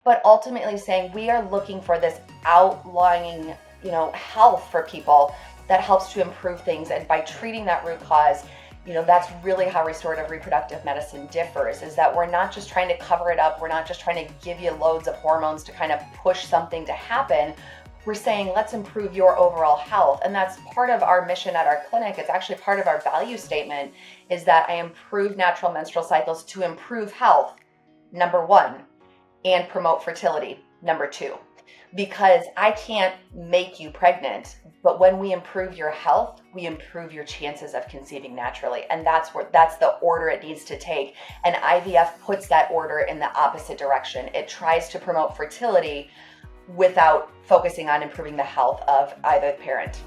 but ultimately saying we are looking for this outlying, health for people that helps to improve things. And by treating that root cause, that's really how restorative reproductive medicine differs, is that we're not just trying to cover it up. We're not just trying to give you loads of hormones to kind of push something to happen. We're saying, let's improve your overall health. And that's part of our mission at our clinic. It's actually part of our value statement, is that I improve natural menstrual cycles to improve health, number one, and promote fertility, number two. Because I can't make you pregnant, but when we improve your health, we improve your chances of conceiving naturally. And that's the order it needs to take. And IVF puts that order in the opposite direction. It tries to promote fertility without focusing on improving the health of either parent.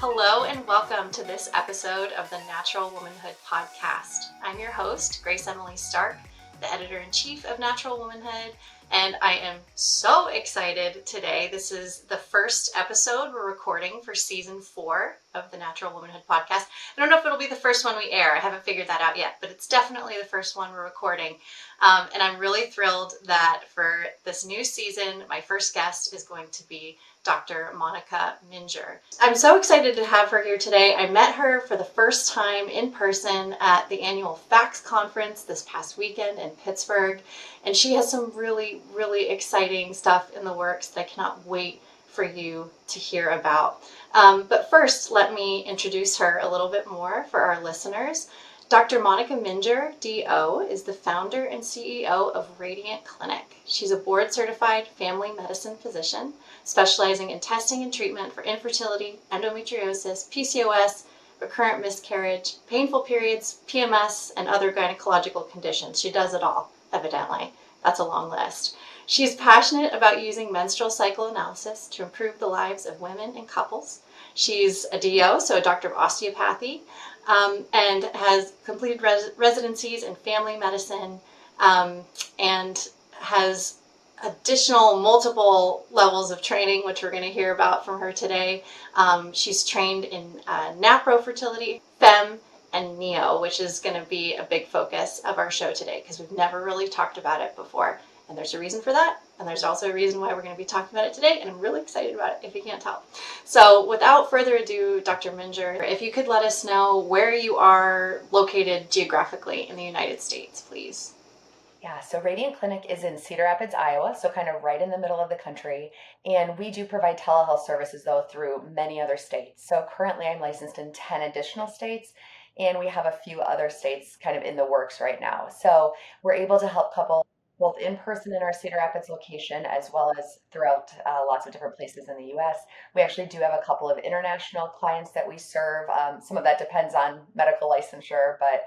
Hello and welcome to this episode of the Natural Womanhood Podcast. I'm your host, Grace Emily Stark, the editor-in-chief of Natural Womanhood, and I am so excited today. This is the first episode we're recording for season 4 of the Natural Womanhood Podcast. I don't know if it'll be the first one we air. I haven't figured that out yet, but it's definitely the first one we're recording. And I'm really thrilled that for this new season, my first guest is going to be Dr. Monica Minjeur. I'm so excited to have her here today. I met her for the first time in person at the annual FACS conference this past weekend in Pittsburgh, and she has some really, really exciting stuff in the works that I cannot wait for you to hear about. But first, let me introduce her a little bit more for our listeners. Dr. Monica Minjeur, DO, is the founder and CEO of Radiant Clinic. She's a board-certified family medicine physician specializing in testing and treatment for infertility, endometriosis, PCOS, recurrent miscarriage, painful periods, PMS, and other gynecological conditions. She does it all, evidently. That's a long list. She's passionate about using menstrual cycle analysis to improve the lives of women and couples. She's a DO, so a doctor of osteopathy, and has completed residencies in family medicine, and has additional multiple levels of training, which we're going to hear about from her today. She's trained in NaPro Fertility, FEMM, and Neo, which is going to be a big focus of our show today because we've never really talked about it before. And there's a reason for that. And there's also a reason why we're going to be talking about it today. And I'm really excited about it, if you can't tell. So without further ado, Dr. Minjeur, if you could let us know where you are located geographically in the United States, please. Yeah, so Radiant Clinic is in Cedar Rapids, Iowa, so kind of right in the middle of the country. And we do provide telehealth services, though, through many other states. So currently I'm licensed in 10 additional states, and we have a few other states kind of in the works right now. So we're able to help couples both in person in our Cedar Rapids location as well as throughout lots of different places in the U.S. We actually do have a couple of international clients that we serve. Some of that depends on medical licensure, but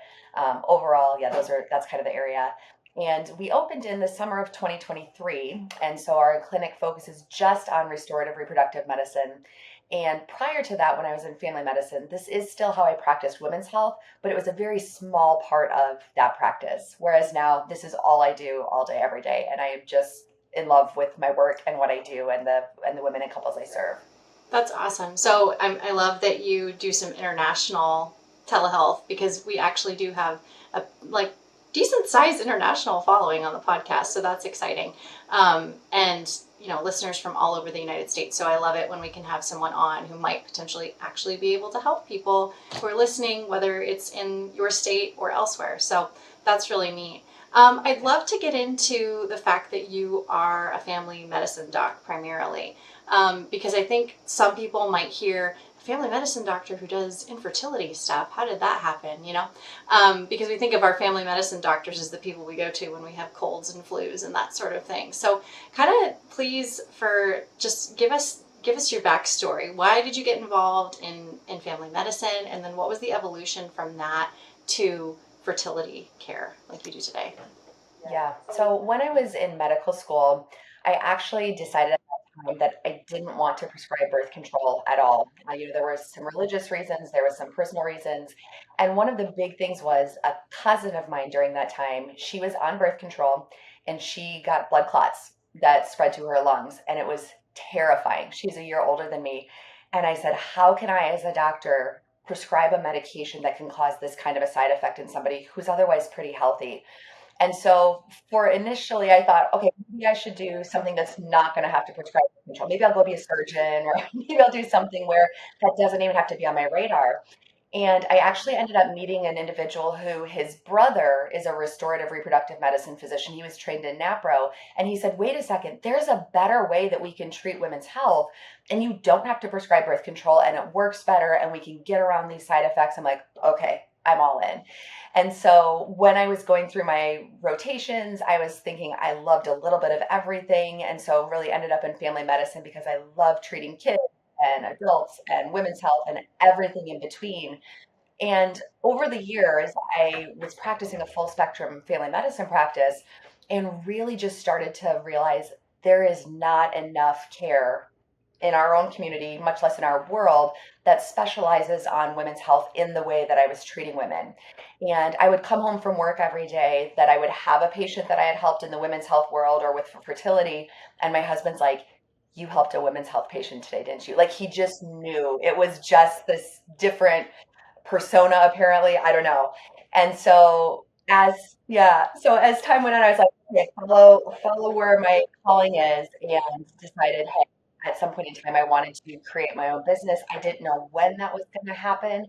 overall, yeah, that's kind of the area. And we opened in the summer of 2023, and so our clinic focuses just on restorative reproductive medicine. And prior to that, when I was in family medicine, this is still how I practiced women's health, but it was a very small part of that practice. Whereas now, this is all I do all day, every day, and I am just in love with my work and what I do and the women and couples I serve. That's awesome. So I love that you do some international telehealth because we actually do have a decent sized international following on the podcast. So that's exciting. And listeners from all over the United States. So I love it when we can have someone on who might potentially actually be able to help people who are listening, whether it's in your state or elsewhere. So that's really neat. I'd love to get into the fact that you are a family medicine doc primarily, because I think some people might hear family medicine doctor who does infertility stuff. How did that happen? Because we think of our family medicine doctors as the people we go to when we have colds and flus and that sort of thing. So kind of please just give us your backstory. Why did you get involved in family medicine? And then what was the evolution from that to fertility care like you do today? Yeah. So when I was in medical school, I actually decided that I didn't want to prescribe birth control at all. There were some religious reasons, there was some personal reasons. And one of the big things was a cousin of mine during that time, she was on birth control and she got blood clots that spread to her lungs. And it was terrifying. She's a year older than me. And I said, how can I, as a doctor, prescribe a medication that can cause this kind of a side effect in somebody who's otherwise pretty healthy. And so for initially, I thought, okay, maybe I should do something that's not going to have to prescribe birth control. Maybe I'll go be a surgeon, or maybe I'll do something where that doesn't even have to be on my radar. And I actually ended up meeting an individual who his brother is a restorative reproductive medicine physician. He was trained in NaPro. And he said, wait a second, there's a better way that we can treat women's health. And you don't have to prescribe birth control, and it works better, and we can get around these side effects. I'm like, okay, I'm all in. And so when I was going through my rotations, I was thinking I loved a little bit of everything. And so really ended up in family medicine because I love treating kids and adults and women's health and everything in between. And over the years, I was practicing a full spectrum family medicine practice and really just started to realize there is not enough care in our own community, much less in our world, that specializes on women's health in the way that I was treating women. And I would come home from work every day that I would have a patient that I had helped in the women's health world or with fertility. And my husband's like, you helped a women's health patient today, didn't you? Like, he just knew it was just this different persona, apparently. I don't know. And so so as time went on, I was like, okay, follow where my calling is, and decided, hey, at some point in time, I wanted to create my own business. I didn't know when that was going to happen.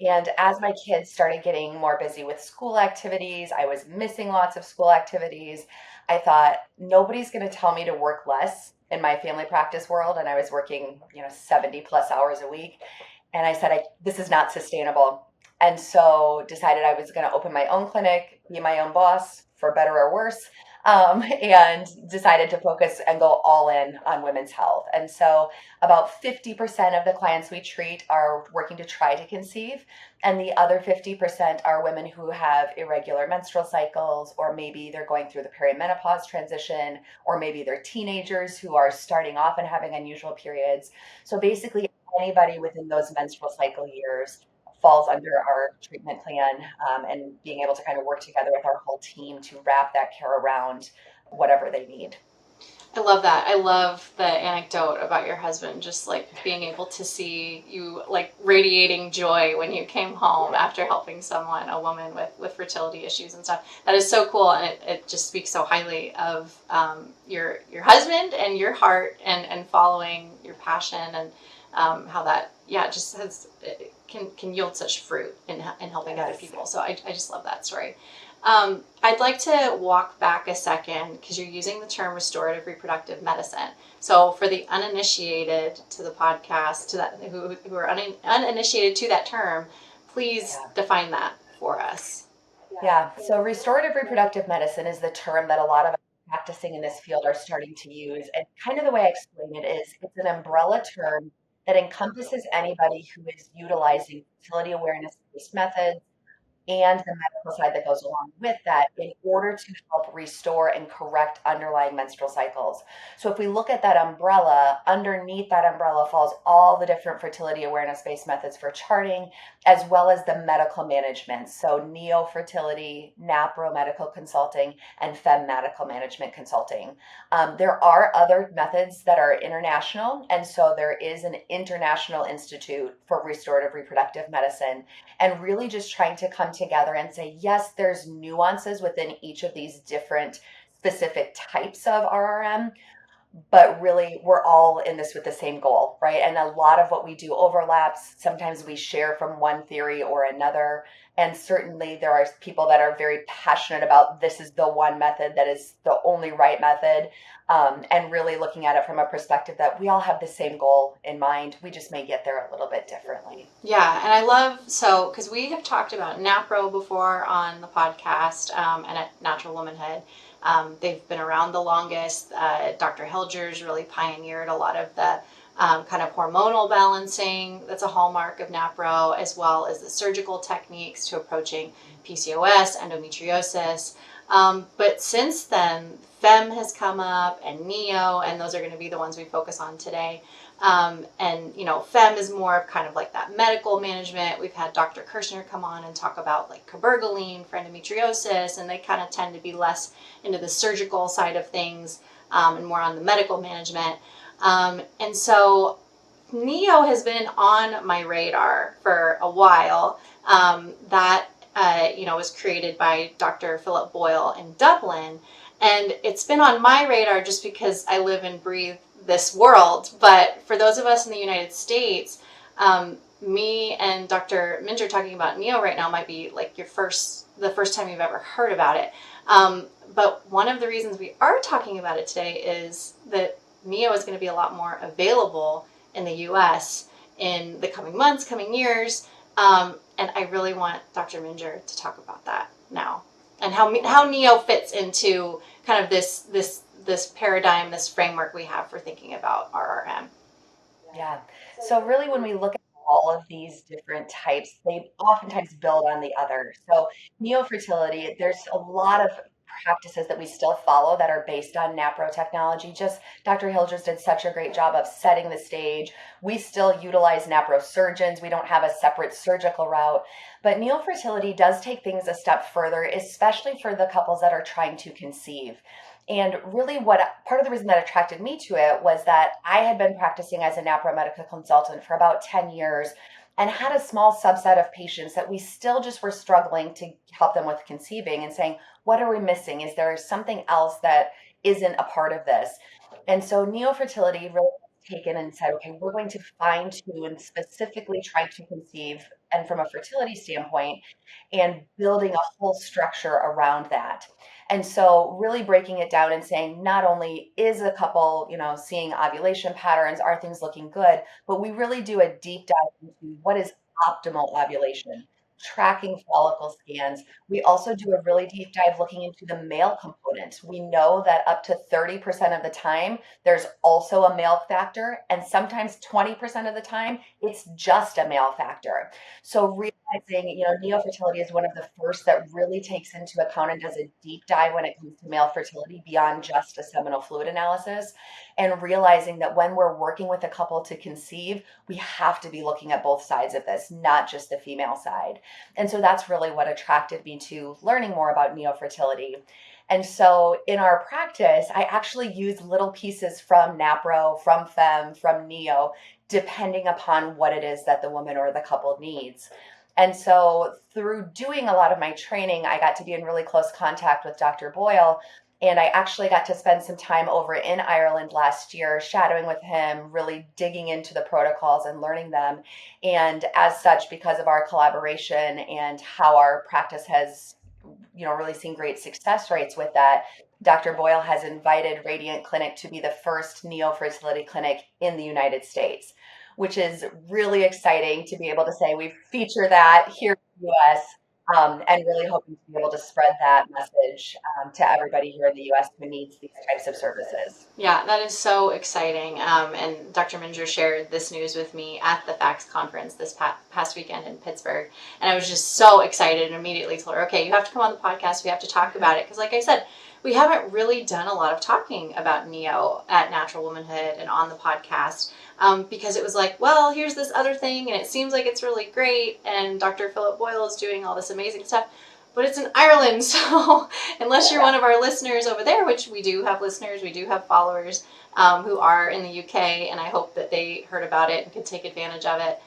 And as my kids started getting more busy with school activities, I was missing lots of school activities. I thought, nobody's going to tell me to work less in my family practice world. And I was working, 70 plus hours a week. And I said, this is not sustainable. And so decided I was going to open my own clinic, be my own boss, for better or worse, and decided to focus and go all in on women's health. And so about 50% of the clients we treat are working to try to conceive, and the other 50% are women who have irregular menstrual cycles, or maybe they're going through the perimenopause transition, or maybe they're teenagers who are starting off and having unusual periods. So basically, anybody within those menstrual cycle years falls under our treatment plan, and being able to kind of work together with our whole team to wrap that care around whatever they need. I love that. I love the anecdote about your husband, just like being able to see you like radiating joy when you came home after helping someone, a woman with fertility issues and stuff. That is so cool. And it just speaks so highly of your husband and your heart and following your passion, and how that, just can yield such fruit in helping other people. So I just love that story. I'd like to walk back a second because you're using the term restorative reproductive medicine. So for the uninitiated to the podcast, to that who are uninitiated to that term, please define that for us. Yeah. So restorative reproductive medicine is the term that a lot of us practicing in this field are starting to use. And kind of the way I explain it is it's an umbrella term that encompasses anybody who is utilizing fertility awareness-based methods and the medical side that goes along with that in order to help restore and correct underlying menstrual cycles. So if we look at that umbrella, underneath that umbrella falls all the different fertility awareness-based methods for charting, as well as the medical management. So NeoFertility, NaPro medical consulting, and FEMM medical management consulting. There are other methods that are international, and so there is an International Institute for Restorative Reproductive Medicine, and really just trying to come together and say, yes, there's nuances within each of these different specific types of RRM, but really we're all in this with the same goal, right? And a lot of what we do overlaps. Sometimes we share from one theory or another. And certainly there are people that are very passionate about this is the one method that is the only right method. And really looking at it from a perspective that we all have the same goal in mind. We just may get there a little bit differently. Yeah, and I love, because we have talked about NaPro before on the podcast, and at Natural Womanhood. They've been around the longest. Dr. Helger's really pioneered a lot of the kind of hormonal balancing that's a hallmark of NaPro, as well as the surgical techniques to approaching PCOS, endometriosis. But since then, FEMM has come up, and Neo, and those are going to be the ones we focus on today. And, FEMM is more of kind of like that medical management. We've had Dr. Kirshner come on and talk about like cabergoline for endometriosis, and they kind of tend to be less into the surgical side of things, and more on the medical management. And so Neo has been on my radar for a while. Was created by Dr. Philip Boyle in Dublin. And it's been on my radar just because I live and breathe this world. But for those of us in the United States, me and Dr. Minjeur talking about Neo right now might be like the first time you've ever heard about it. But one of the reasons we are talking about it today is that Neo is going to be a lot more available in the U.S. in the coming months, coming years. And I really want Dr. Minjeur to talk about that now, and how Neo fits into kind of this paradigm, this framework we have for thinking about RRM. Yeah. So really, when we look at all of these different types, they oftentimes build on the other. So NeoFertility, there's a lot of practices that we still follow that are based on NaPro technology. Just Dr. Hill just did such a great job of setting the stage. We still utilize NaPro surgeons. We don't have a separate surgical route. But NeoFertility does take things a step further, especially for the couples that are trying to conceive. And really part of the reason that attracted me to it was that I had been practicing as a NaPro medical consultant for about 10 years and had a small subset of patients that we still just were struggling to help them with conceiving and saying, what are we missing? Is there something else that isn't a part of this? And so NeoFertility really taken and said, okay, we're going to fine tune and specifically try to conceive, and from a fertility standpoint, and building a whole structure around that. And so really breaking it down and saying, not only is a couple, seeing ovulation patterns, are things looking good, but we really do a deep dive into what is optimal ovulation, tracking follicle scans. We also do a really deep dive looking into the male component. We know that up to 30% of the time, there's also a male factor, and sometimes 20% of the time, it's just a male factor. So realizing, NeoFertility is one of the first that really takes into account and does a deep dive when it comes to male fertility beyond just a seminal fluid analysis, and realizing that when we're working with a couple to conceive, we have to be looking at both sides of this, not just the female side. And so that's really what attracted me to learning more about NeoFertility. And so in our practice, I actually use little pieces from NaPro, from FEMM, from Neo, depending upon what it is that the woman or the couple needs. And so through doing a lot of my training, I got to be in really close contact with Dr. Boyle. And I actually got to spend some time over in Ireland last year, shadowing with him, really digging into the protocols and learning them. And as such, because of our collaboration and how our practice has, really seen great success rates with that, Dr. Boyle has invited Radiant Clinic to be the first NeoFertility clinic in the United States, which is really exciting to be able to say we feature that here in the U.S. And really hoping to be able to spread that message to everybody here in the U.S. who needs these types of services. Yeah, that is so exciting. And Dr. Minjeur shared this news with me at the FACS conference this past weekend in Pittsburgh. And I was just so excited and immediately told her, okay, you have to come on the podcast. We have to talk about it. Because like I said, we haven't really done a lot of talking about Neo at Natural Womanhood and on the podcast. Because it was like, well, here's this other thing, and it seems like it's really great, and Dr. Philip Boyle is doing all this amazing stuff, but it's in Ireland, so unless you're one of our listeners over there, which we do have listeners, we do have followers who are in the UK, and I hope that they heard about it and could take advantage of it.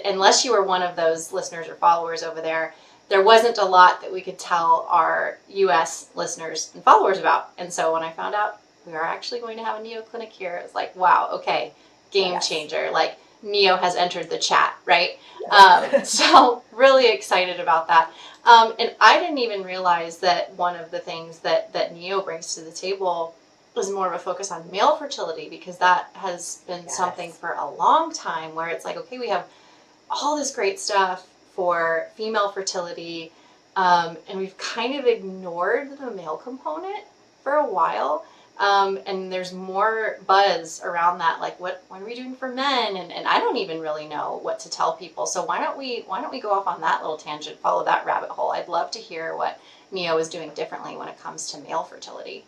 Unless you were one of those listeners or followers over there, there wasn't a lot that we could tell our US listeners and followers about. And so when I found out we are actually going to have a Neo clinic here, it was like, wow, okay, game changer. Like Neo has entered the chat, right? Yes. So really excited about that. And I didn't even realize that one of the things that Neo brings to the table was more of a focus on male fertility, because that has been something for a long time where it's like, okay, we have all this great stuff for female fertility, and we've kind of ignored the male component for a while. And there's more buzz around that, like what are we doing for men? And I don't even really know what to tell people. So why don't we go off on that little tangent, follow that rabbit hole? I'd love to hear what Neo is doing differently when it comes to male fertility.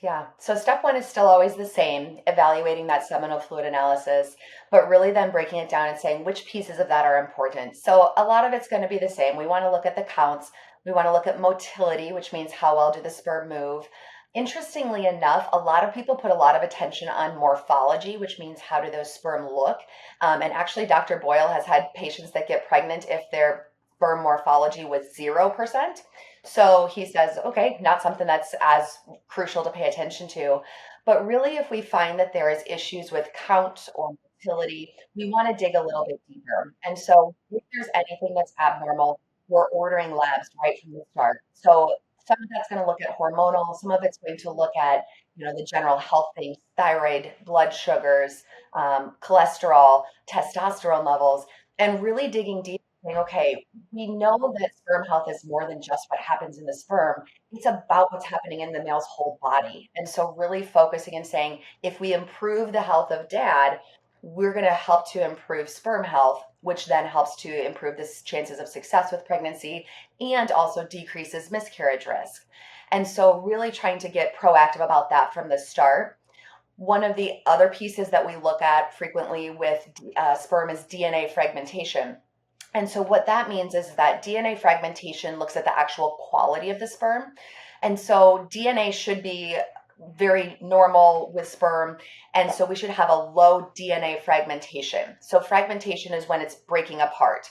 Yeah. So step one is still always the same, evaluating that seminal fluid analysis, but really then breaking it down and saying which pieces of that are important. So a lot of it's going to be the same. We want to look at the counts. We want to look at motility, which means how well do the sperm move. Interestingly enough, a lot of people put a lot of attention on morphology, which means how do those sperm look. And actually, Dr. Boyle has had patients that get pregnant if their sperm morphology was 0%. So he says, okay, not something that's as crucial to pay attention to. But really, if we find that there is issues with count or motility, we want to dig a little bit deeper. And so if there's anything that's abnormal, we're ordering labs right from the start. So some of that's going to look at hormonal, some of it's going to look at, the general health things, thyroid, blood sugars, cholesterol, testosterone levels, and really digging deep, saying, okay, we know that sperm health is more than just what happens in the sperm. It's about what's happening in the male's whole body. And so really focusing and saying, if we improve the health of dad, we're going to help to improve sperm health, which then helps to improve the chances of success with pregnancy and also decreases miscarriage risk. And so, really trying to get proactive about that from the start. One of the other pieces that we look at frequently with sperm is DNA fragmentation. And so, what that means is that DNA fragmentation looks at the actual quality of the sperm. And so, DNA should be very normal with sperm. And so we should have a low DNA fragmentation. So fragmentation is when it's breaking apart.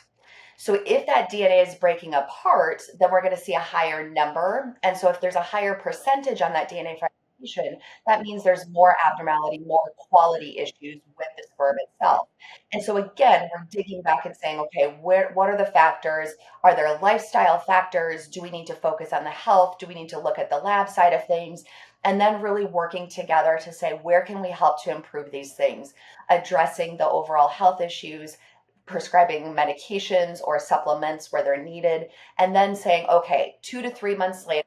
So if that DNA is breaking apart, then we're going to see a higher number. And so if there's a higher percentage on that DNA fragmentation, that means there's more abnormality, more quality issues with the sperm itself. And so again, we're digging back and saying, okay, what are the factors? Are there lifestyle factors? Do we need to focus on the health? Do we need to look at the lab side of things? And then really working together to say, where can we help to improve these things? Addressing the overall health issues, prescribing medications or supplements where they're needed, and then saying, okay, 2 to 3 months later,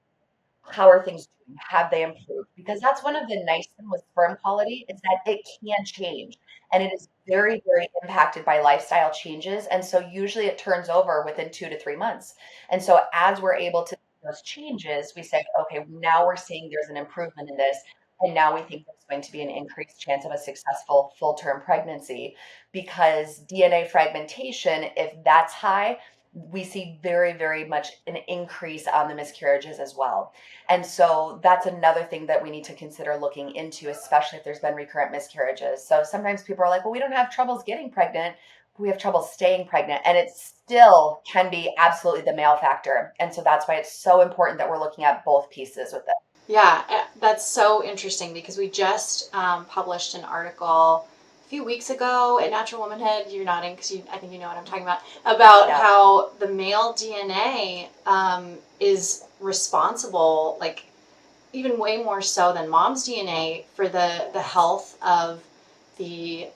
how are things doing? Have they improved? Because that's one of the nice things with sperm quality is that it can change. And it is very, very impacted by lifestyle changes. And so usually it turns over within 2 to 3 months. And so as we're able to those changes, we say, okay, now we're seeing there's an improvement in this. And now we think there's going to be an increased chance of a successful full-term pregnancy because DNA fragmentation, if that's high, we see very, very much an increase on the miscarriages as well. And so that's another thing that we need to consider looking into, especially if there's been recurrent miscarriages. So sometimes people are like, well, we don't have troubles getting pregnant. We have trouble staying pregnant, and it still can be absolutely the male factor. And so that's why it's so important that we're looking at both pieces with it. Yeah, that's so interesting because we just published an article a few weeks ago at Natural Womanhood. You're nodding because I think you know what I'm talking about Yeah. how the male DNA is responsible, like even way more so than mom's DNA for the health of the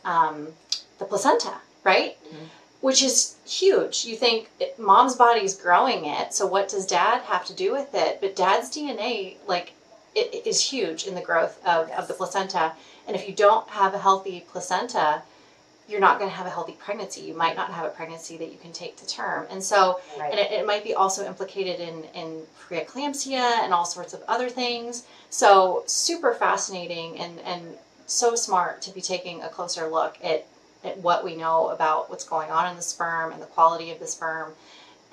placenta, right? Mm-hmm. Which is huge. You think mom's body's growing it, so what does dad have to do with it? But dad's DNA, like, it is huge in the growth of the placenta. And if you don't have a healthy placenta, you're not going to have a healthy pregnancy. You might not have a pregnancy that you can take to term. And so, right. And it might be also implicated in preeclampsia and all sorts of other things. So super fascinating and so smart to be taking a closer look at what we know about what's going on in the sperm and the quality of the sperm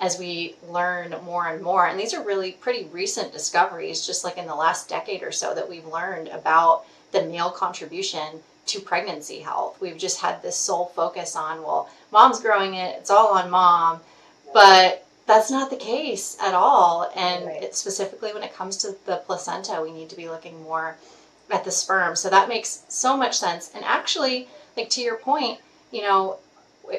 as we learn more and more. And these are really pretty recent discoveries, just like in the last decade or so, that we've learned about the male contribution to pregnancy health. We've just had this sole focus on, well, mom's growing it, it's all on mom, but that's not the case at all. And right. Specifically when it comes to the placenta, we need to be looking more at the sperm. So that makes so much sense. And actually, like to your point, you know,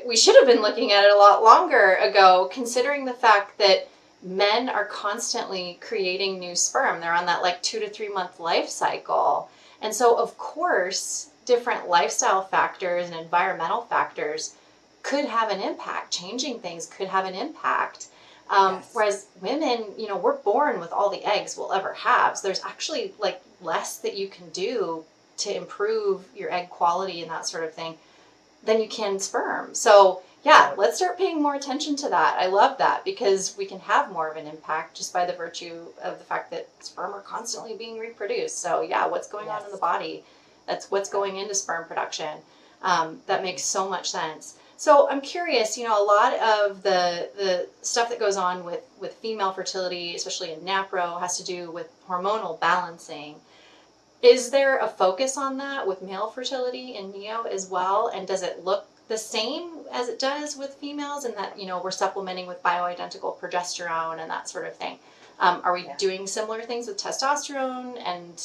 we should have been looking at it a lot longer ago, considering the fact that men are constantly creating new sperm. They're on that like 2 to 3 month life cycle. And so, of course, different lifestyle factors and environmental factors could have an impact. Changing things could have an impact. Yes. Whereas women, you know, we're born with all the eggs we'll ever have. So there's actually like less that you can do to improve your egg quality and that sort of thing than you can sperm. So yeah, let's start paying more attention to that. I love that because we can have more of an impact just by the virtue of the fact that sperm are constantly being reproduced. So yeah, what's going on in the body? That's what's going into sperm production. That makes so much sense. So I'm curious, a lot of the stuff that goes on with female fertility, especially in NaPro, has to do with hormonal balancing. Is there a focus on that with male fertility in Neo as well? And does it look the same as it does with females, in that, we're supplementing with bioidentical progesterone and that sort of thing? Are we doing similar things with testosterone? And,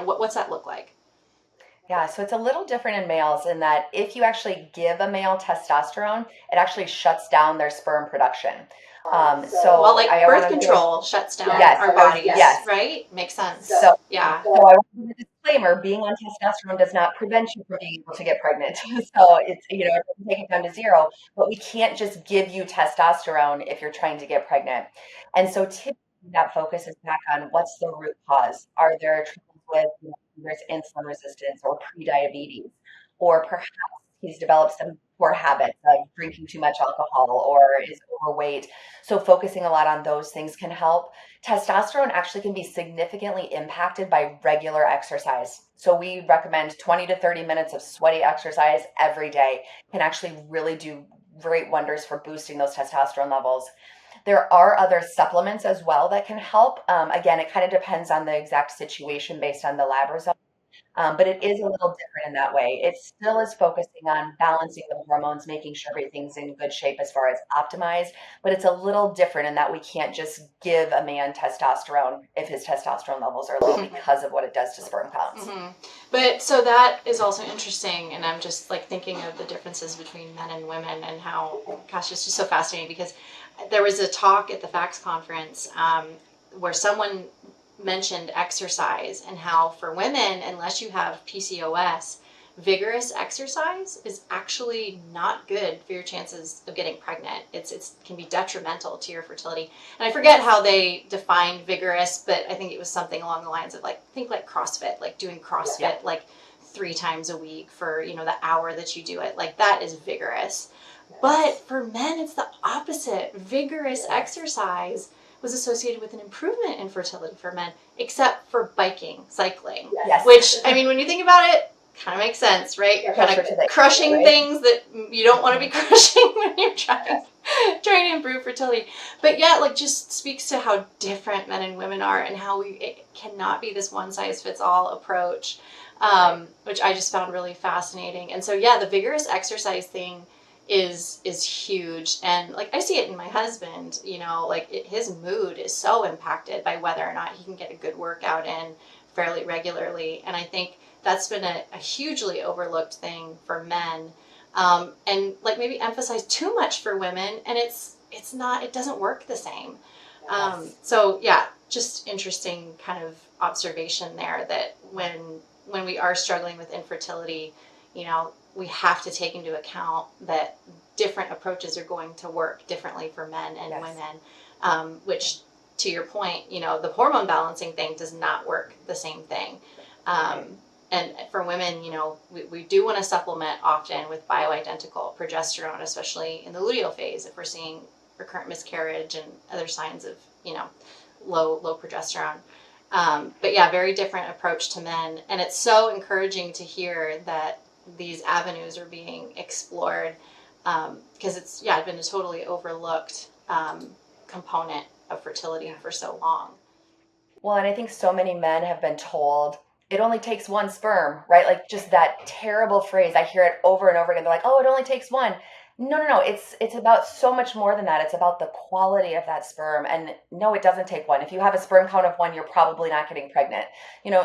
what's that look like? Yeah, so it's a little different in males in that if you actually give a male testosterone, it actually shuts down their sperm production. Well, like birth control shuts down our bodies, yes. right? Makes sense. So Yeah. I want to give a disclaimer: being on testosterone does not prevent you from being able to get pregnant. So it's it doesn't take it down to zero, but we can't just give you testosterone if you're trying to get pregnant. And so typically that focus is back on what's the root cause. Are there troubles with there's insulin resistance or prediabetes, or perhaps he's developed some poor habits of drinking too much alcohol or is overweight. So focusing a lot on those things can help. Testosterone actually can be significantly impacted by regular exercise. So we recommend 20 to 30 minutes of sweaty exercise every day can actually really do great wonders for boosting those testosterone levels. There are other supplements as well that can help. Again, it kind of depends on the exact situation based on the lab results. But it is a little different in that way. It still is focusing on balancing the hormones, making sure everything's in good shape as far as optimized, but it's a little different in that we can't just give a man testosterone if his testosterone levels are low because of what it does to sperm counts. Mm-hmm. But so that is also interesting, and I'm just like thinking of the differences between men and women and how, gosh, it's just so fascinating because there was a talk at the FACS conference where someone mentioned exercise and how for women, unless you have PCOS, vigorous exercise is actually not good for your chances of getting pregnant. It can be detrimental to your fertility. And I forget how they defined vigorous, but I think it was something along the lines of like CrossFit, like doing CrossFit like 3 times a week for, the hour that you do it. Like that is vigorous. But for men, it's the opposite. Vigorous exercise was associated with an improvement in fertility for men, except for cycling. Yes. Which, I mean, when you think about it, kind of makes sense, right? You're kind of crushing things that you don't want to be crushing when you're trying to improve fertility. But yeah, like just speaks to how different men and women are and how it cannot be this one size fits all approach, which I just found really fascinating. And so yeah, the vigorous exercise thing is huge, and like I see it in my husband, his mood is so impacted by whether or not he can get a good workout in fairly regularly, and I think that's been a hugely overlooked thing for men, and like maybe emphasized too much for women, and it doesn't work the same. So yeah, just interesting kind of observation there that when we are struggling with infertility, we have to take into account that different approaches are going to work differently for men and women, which to your point, the hormone balancing thing does not work the same thing. And for women, we do want to supplement often with bioidentical progesterone, especially in the luteal phase, if we're seeing recurrent miscarriage and other signs of, low progesterone. But yeah, very different approach to men. And it's so encouraging to hear that these avenues are being explored, because it's been a totally overlooked component of fertility for so long. Well, and I think so many men have been told it only takes one sperm, right? Like just that terrible phrase. I hear it over and over again. They're like, oh, it only takes one. No. It's about so much more than that. It's about the quality of that sperm. And no, it doesn't take one. If you have a sperm count of 1, you're probably not getting pregnant.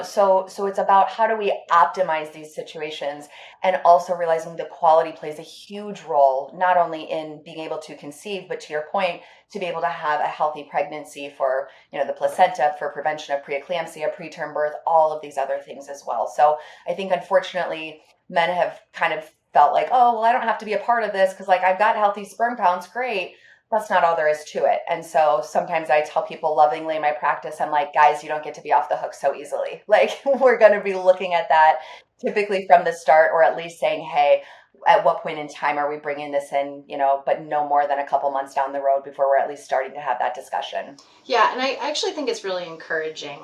So it's about how do we optimize these situations, and also realizing the quality plays a huge role, not only in being able to conceive, but to your point, to be able to have a healthy pregnancy for, the placenta, for prevention of preeclampsia, preterm birth, all of these other things as well. So I think unfortunately men have kind of felt like, oh, well, I don't have to be a part of this because like I've got healthy sperm counts, great. That's not all there is to it. And so sometimes I tell people lovingly in my practice, I'm like, guys, you don't get to be off the hook so easily. Like we're going to be looking at that typically from the start, or at least saying, hey, at what point in time are we bringing this in, but no more than a couple months down the road before we're at least starting to have that discussion. Yeah. And I actually think it's really encouraging,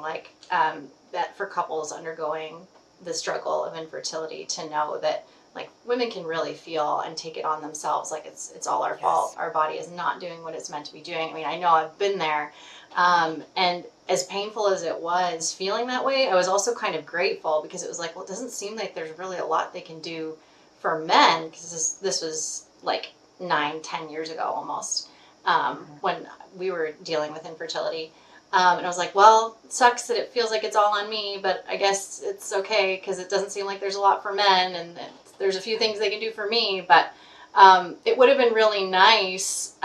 that for couples undergoing the struggle of infertility to know that like women can really feel and take it on themselves. Like it's all our fault. Our body is not doing what it's meant to be doing. I mean, I know I've been there. And as painful as it was feeling that way, I was also kind of grateful because it was like, well, it doesn't seem like there's really a lot they can do for men, because this was like 9-10 years ago almost, when we were dealing with infertility. And I was like, well, it sucks that it feels like it's all on me, but I guess it's okay because it doesn't seem like there's a lot for men, and there's a few things they can do for me. But it would have been really nice.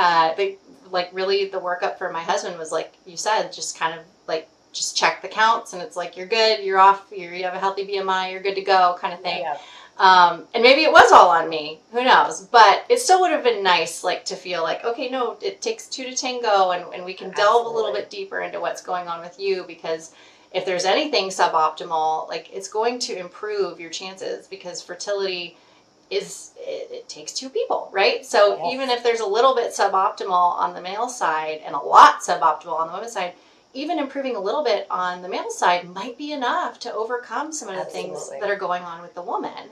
Really the workup for my husband was like you said, just kind of like just check the counts, and it's like you're good, you're off, you have a healthy BMI, you're good to go, kind of thing. Yeah. And maybe it was all on me, who knows, but it still would have been nice, like, to feel like, okay, no, it takes two to tango, and we can delve a little bit deeper into what's going on with you, because if there's anything suboptimal, like, it's going to improve your chances, because fertility it takes two people, right? So even if there's a little bit suboptimal on the male side and a lot suboptimal on the women's side, even improving a little bit on the male side might be enough to overcome some of the things that are going on with the woman.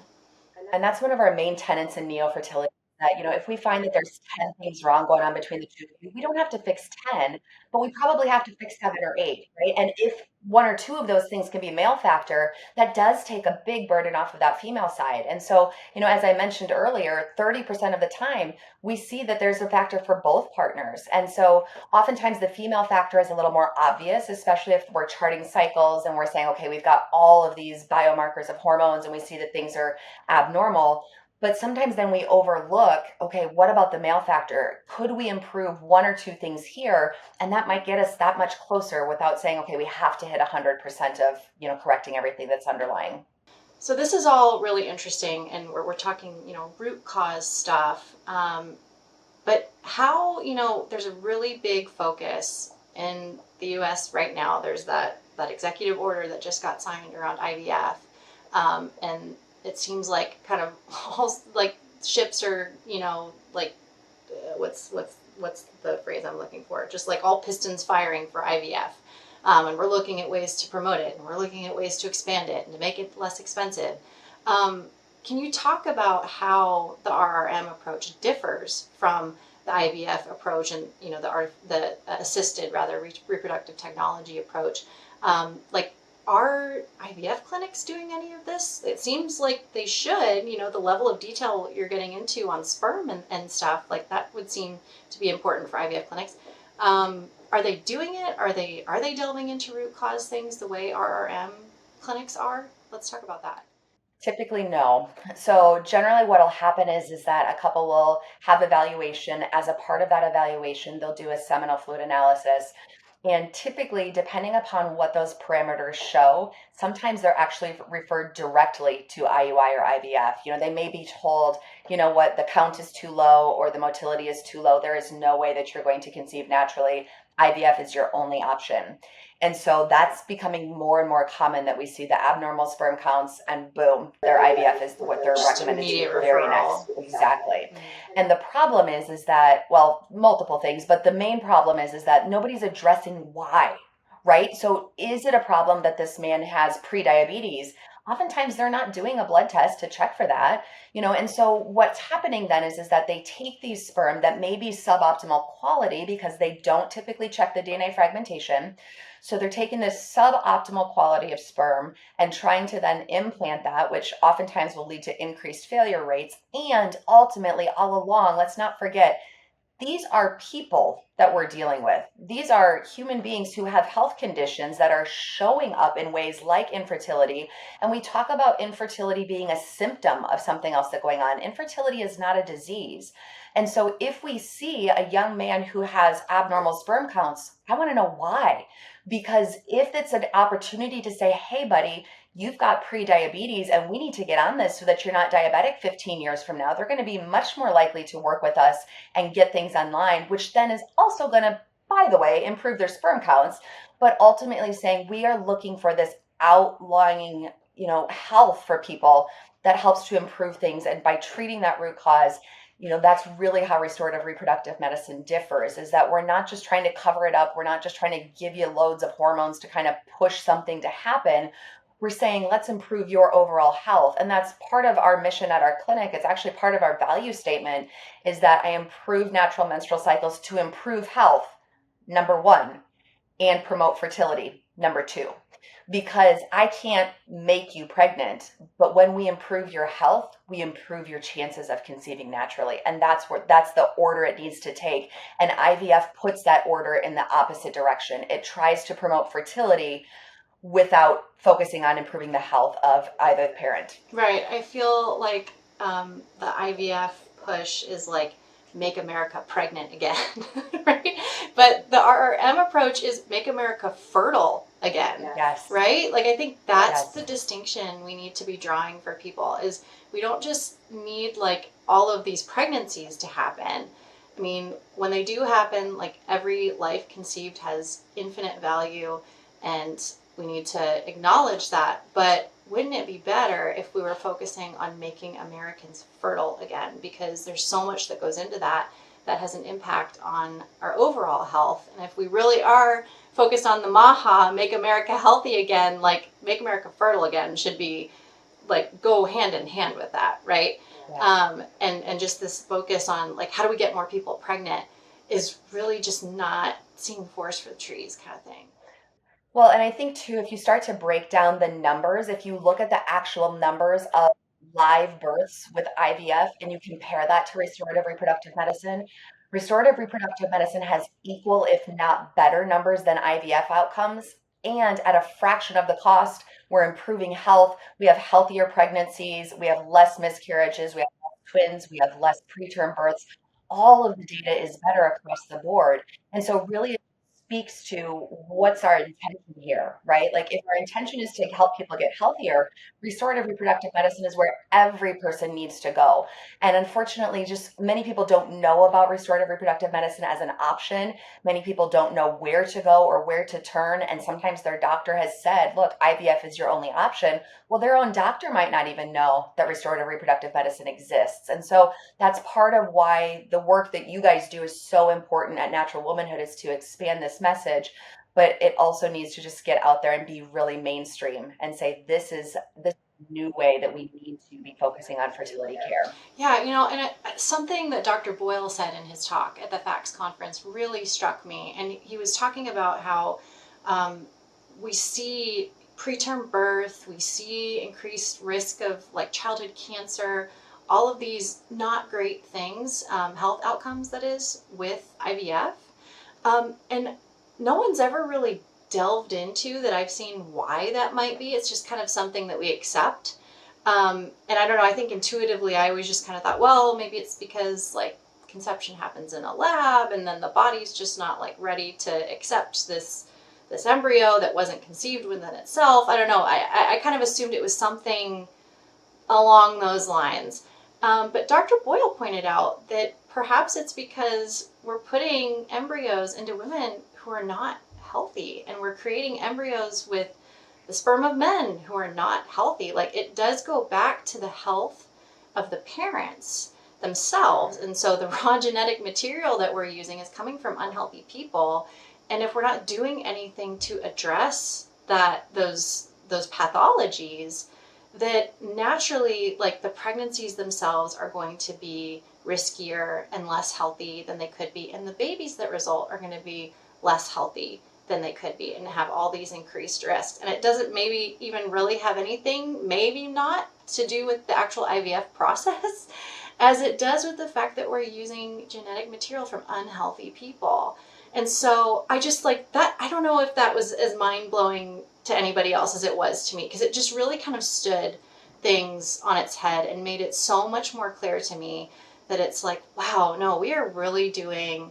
And that's one of our main tenets in NeoFertility, that, if we find that there's 10 things wrong going on between the two of you, we don't have to fix 10, but we probably have to fix 7 or 8, right? And if one or two of those things can be male factor, that does take a big burden off of that female side. And so, as I mentioned earlier, 30% of the time, we see that there's a factor for both partners. And so oftentimes the female factor is a little more obvious, especially if we're charting cycles and we're saying, okay, we've got all of these biomarkers of hormones and we see that things are abnormal. But sometimes then we overlook, okay, what about the male factor? Could we improve one or two things here? And that might get us that much closer without saying, okay, we have to hit 100% of, correcting everything that's underlying. So this is all really interesting, and we're talking, root cause stuff. But how, there's a really big focus in the U.S. right now. There's that executive order that just got signed around IVF. And it seems like kind of all like ships are, what's the phrase I'm looking for? Just like all pistons firing for IVF. And we're looking at ways to promote it, and we're looking at ways to expand it and to make it less expensive. Can you talk about how the RRM approach differs from the IVF approach and, the assisted, rather, reproductive technology approach? Are IVF clinics doing any of this? It seems like they should. The level of detail you're getting into on sperm and stuff, like that would seem to be important for IVF clinics. Are they doing it? Are they delving into root cause things the way RRM clinics are? Let's talk about that. Typically, no. So generally what will happen is that a couple will have evaluation. As a part of that evaluation, they'll do a seminal fluid analysis. And typically, depending upon what those parameters show, sometimes they're actually referred directly to IUI or IVF. They may be told, what, the count is too low or the motility is too low. There is no way that you're going to conceive naturally. IVF is your only option. And so that's becoming more and more common, that we see the abnormal sperm counts and boom, their IVF is what they're recommended to do very next. Exactly. And the problem is that, well, multiple things, but the main problem is that nobody's addressing why, right? So is it a problem that this man has pre-diabetes? Oftentimes they're not doing a blood test to check for that, and so what's happening then is that they take these sperm that may be suboptimal quality because they don't typically check the DNA fragmentation. So they're taking this suboptimal quality of sperm and trying to then implant that, which oftentimes will lead to increased failure rates. And ultimately, all along, let's not forget, these are people that we're dealing with. These are human beings who have health conditions that are showing up in ways like infertility. And we talk about infertility being a symptom of something else that's going on. Infertility is not a disease. And so if we see a young man who has abnormal sperm counts, I want to know why. Because if it's an opportunity to say, hey, buddy, you've got pre-diabetes and we need to get on this so that you're not diabetic 15 years from now, they're going to be much more likely to work with us and get things online, which then is also going to, by the way, improve their sperm counts, but ultimately saying we are looking for this outlying, health for people that helps to improve things. And by treating that root cause, that's really how restorative reproductive medicine differs, is that we're not just trying to cover it up. We're not just trying to give you loads of hormones to kind of push something to happen. we're saying, let's improve your overall health. And that's part of our mission at our clinic. It's actually part of our value statement, is that I improve natural menstrual cycles to improve health, number one, and promote fertility, number two. Because I can't make you pregnant, but when we improve your health, we improve your chances of conceiving naturally. And that's the order it needs to take. And IVF puts that order in the opposite direction. It tries to promote fertility without focusing on improving the health of either parent. Right. I feel like the IVF push is like make America pregnant again, right? But the RRM approach is make America fertile again. Yes. Right? Like I think that's the distinction we need to be drawing for people, is we don't just need like all of these pregnancies to happen. I mean, when they do happen, like every life conceived has infinite value, and we need to acknowledge that. But wouldn't it be better if we were focusing on making Americans fertile again? Because there's so much that goes into that has an impact on our overall health. And if we really are focused on the MAHA, make America healthy again, like make America fertile again should be like go hand in hand with that, right? Yeah. And just this focus on like how do we get more people pregnant is really just not seeing forest for the trees kind of thing. Well, and I think too, if you start to break down the numbers, if you look at the actual numbers of live births with IVF and you compare that to restorative reproductive medicine has equal, if not better, numbers than IVF outcomes. And at a fraction of the cost, we're improving health. We have healthier pregnancies. We have less miscarriages. We have less twins. We have less preterm births. All of the data is better across the board. And so really speaks to what's our intention here, right? Like if our intention is to help people get healthier, restorative reproductive medicine is where every person needs to go. And unfortunately, just many people don't know about restorative reproductive medicine as an option. Many people don't know where to go or where to turn. And sometimes their doctor has said, look, IVF is your only option. Well, their own doctor might not even know that restorative reproductive medicine exists. And so that's part of why the work that you guys do is so important at Natural Womanhood, is to expand this message. But it also needs to just get out there and be really mainstream and say, this is the new way that we need to be focusing on fertility care. Yeah, and something that Dr. Boyle said in his talk at the FACS conference really struck me. And he was talking about how we see preterm birth, we see increased risk of like childhood cancer, all of these not great things, health outcomes that is, with IVF. And no one's ever really delved into that I've seen why that might be. It's just kind of something that we accept. And I don't know, I think intuitively I always just kind of thought, well, maybe it's because like conception happens in a lab and then the body's just not like ready to accept this embryo that wasn't conceived within itself. I don't know. I kind of assumed it was something along those lines. But Dr. Boyle pointed out that perhaps it's because we're putting embryos into women who are not healthy, and we're creating embryos with the sperm of men who are not healthy. Like it does go back to the health of the parents themselves. And so the raw genetic material that we're using is coming from unhealthy people. And if we're not doing anything to address those pathologies, that naturally, like the pregnancies themselves are going to be riskier and less healthy than they could be. And the babies that result are going to be less healthy than they could be and have all these increased risks. And it doesn't maybe even really have anything, maybe not, to do with the actual IVF process, as it does with the fact that we're using genetic material from unhealthy people. And so I just like that, I don't know if that was as mind-blowing to anybody else as it was to me, because it just really kind of stood things on its head and made it so much more clear to me that it's like, wow, no, we are really doing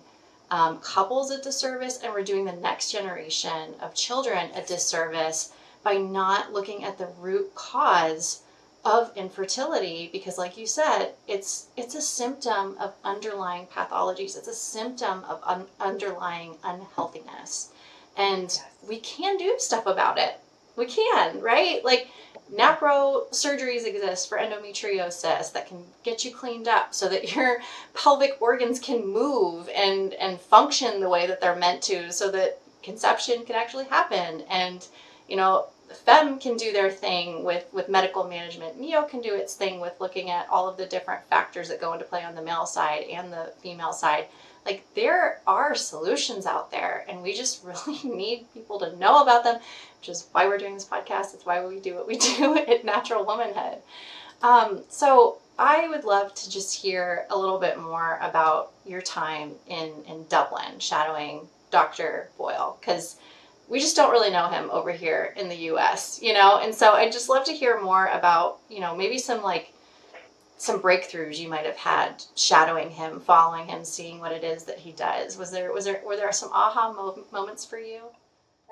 couples a disservice, and we're doing the next generation of children a disservice by not looking at the root cause of infertility, because like you said, it's a symptom of underlying pathologies. It's a symptom of underlying unhealthiness. And we can do stuff about it. We can, right? Like NaPro surgeries exist for endometriosis that can get you cleaned up so that your pelvic organs can move and function the way that they're meant to, so that conception can actually happen. And, the FEMM can do their thing with medical management. Neo can do its thing with looking at all of the different factors that go into play on the male side and the female side. Like, there are solutions out there, and we just really need people to know about them, which is why we're doing this podcast. It's why we do what we do at Natural Womanhood. So I would love to just hear a little bit more about your time in Dublin shadowing Dr. Boyle, because we just don't really know him over here in the US, and so I'd just love to hear more about, maybe some breakthroughs you might have had shadowing him, following him, seeing what it is that he does. Were there some aha moments for you?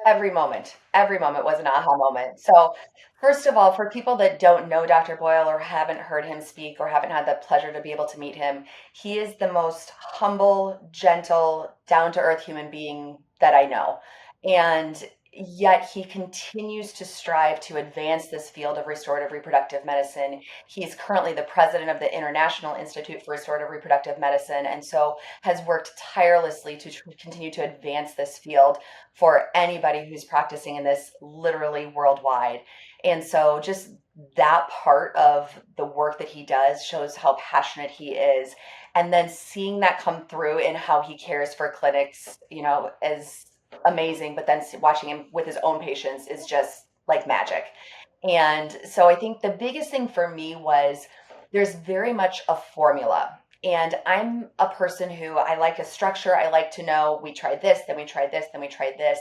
Every moment was an aha moment. So first of all, for people that don't know Dr. Boyle or haven't heard him speak or haven't had the pleasure to be able to meet him, he is the most humble, gentle, down-to-earth human being that I know. And yet he continues to strive to advance this field of restorative reproductive medicine. He's currently the president of the International Institute for Restorative Reproductive Medicine, and so has worked tirelessly to continue to advance this field for anybody who's practicing in this literally worldwide. And so just that part of the work that he does shows how passionate he is. And then seeing that come through in how he cares for clinics, is amazing. But then watching him with his own patients is just like magic. And so I think the biggest thing for me was there's very much a formula. And I'm a person who I like a structure. I like to know we tried this, then we tried this, then we tried this.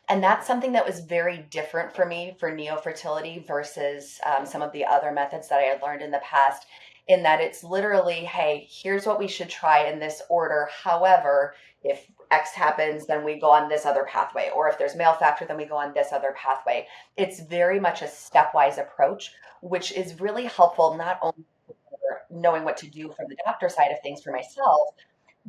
And that's something that was very different for me for NeoFertility versus some of the other methods that I had learned in the past, in that it's literally, hey, here's what we should try in this order. However, if X happens, then we go on this other pathway. Or if there's male factor, then we go on this other pathway. It's very much a stepwise approach, which is really helpful, not only for knowing what to do from the doctor side of things for myself,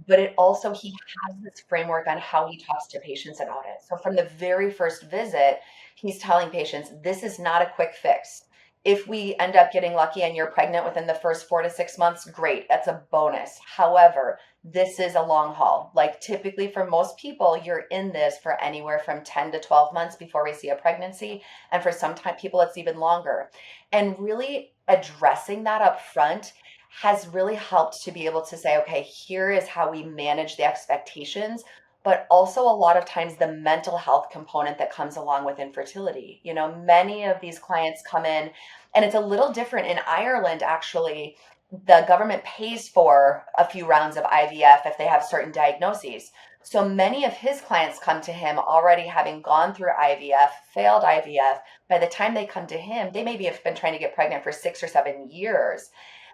but it also, he has this framework on how he talks to patients about it. So from the very first visit, he's telling patients, this is not a quick fix. If we end up getting lucky and you're pregnant within the first 4 to 6 months, great, that's a bonus. However, this is a long haul. Like, typically for most people, you're in this for anywhere from 10 to 12 months before we see a pregnancy. And for some people, it's even longer. And really addressing that up front has really helped to be able to say, okay, here is how we manage the expectations, but also a lot of times the mental health component that comes along with infertility. Many of these clients come in, and it's a little different in Ireland, actually. The government pays for a few rounds of IVF if they have certain diagnoses. So many of his clients come to him already having gone through IVF, failed IVF. By the time they come to him, they maybe have been trying to get pregnant for 6 or 7 years.